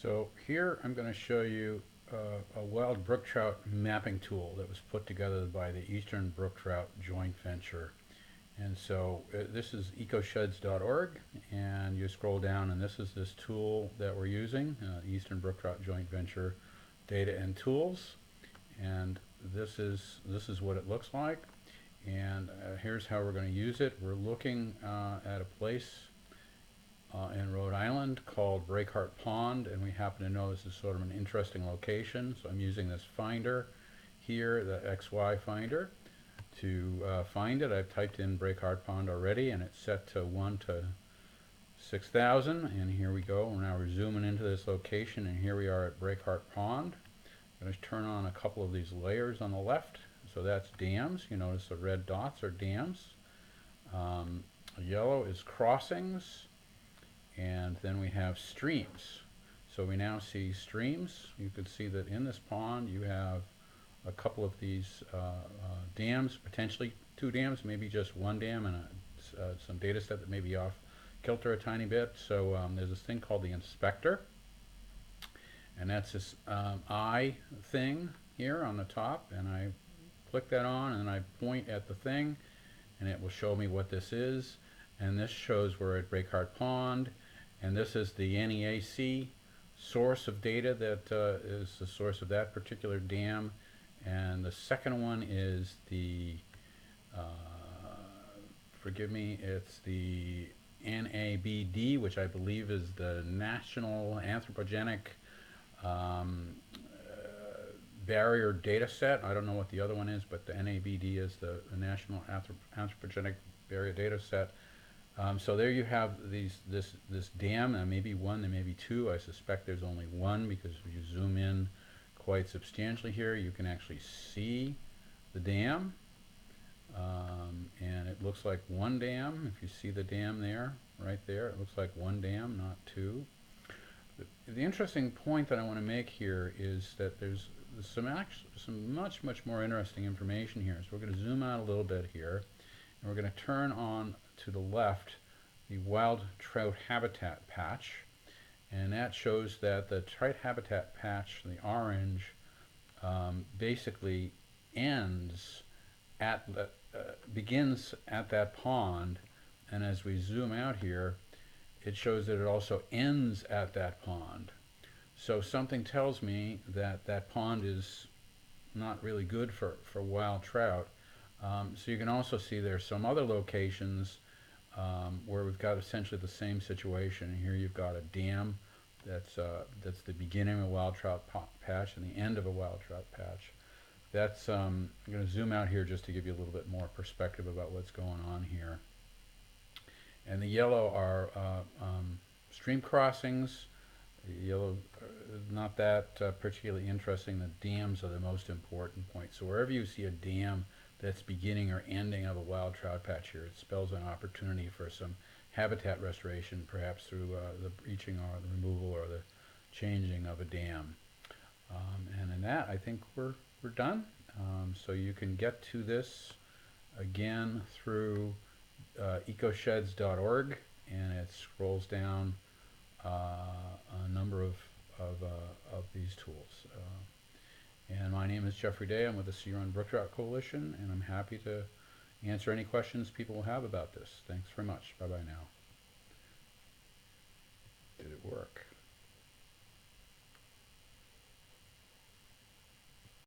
So here I'm going to show you a wild brook trout mapping tool that was put together by the Eastern Brook Trout Joint Venture. And so this is ecosheds.org, and you scroll down and this is this tool that we're using, Eastern Brook Trout Joint Venture Data and Tools. And this is what it looks like. And here's how we're going to use it. We're looking at a place in Rhode Island called Breakheart Pond, and we happen to know this is sort of an interesting location, so I'm using this finder here, the XY finder, to find it. I've typed in Breakheart Pond already, and it's set to 1 to 6,000, and here we go. Now we're zooming into this location, and here we are at Breakheart Pond. I'm going to turn on a couple of these layers on the left. So that's dams. You notice the red dots are dams. Yellow is crossings. And then we have streams. So we now see streams. You can see that in this pond you have a couple of these dams, potentially 2 dams, maybe just 1 dam, and some data set that may be off kilter a tiny bit. So there's this thing called the inspector, and that's this eye thing here on the top, and I click that on and I point at the thing and it will show me what this is. And this shows we're at Breakheart Pond, and this is the NEAC source of data that is the source of that particular dam. And the second one is the, forgive me, it's the NABD, which I believe is the National Anthropogenic Barrier Data Set. I don't know what the other one is, but the NABD is the National Anthropogenic Barrier Data Set. So there you have this dam. There may be 1, there may be 2. I suspect there's only 1, because if you zoom in quite substantially here, you can actually see the dam. And it looks like 1 dam. If you see the dam there, right there, it looks like 1 dam, not 2. The interesting point that I want to make here is that there's some much more interesting information here. So we're going to zoom out a little bit here, and we're going to turn on to the left the wild trout habitat patch, and that shows that the trout habitat patch, the orange, basically ends at the begins at that pond, and as we zoom out here, it shows that it also ends at that pond. So something tells me that that pond is not really good for wild trout. So you can also see there's some other locations where we've got essentially the same situation. Here you've got a dam that's the beginning of a wild trout patch and the end of a wild trout patch. That's I'm going to zoom out here just to give you a little bit more perspective about what's going on here. And the yellow are stream crossings. The yellow not that particularly interesting. The dams are the most important point. So wherever you see a dam that's beginning or ending of a wild trout patch here, it spells an opportunity for some habitat restoration, perhaps through the breaching or the removal or the changing of a dam. And in that, I think we're done. So you can get to this again through ecosheds.org, and it scrolls down a number of these tools. And my name is Jeffrey Day. I'm with the Sea Run Brook Trout Coalition, and I'm happy to answer any questions people will have about this. Thanks very much. Bye-bye now. Did it work?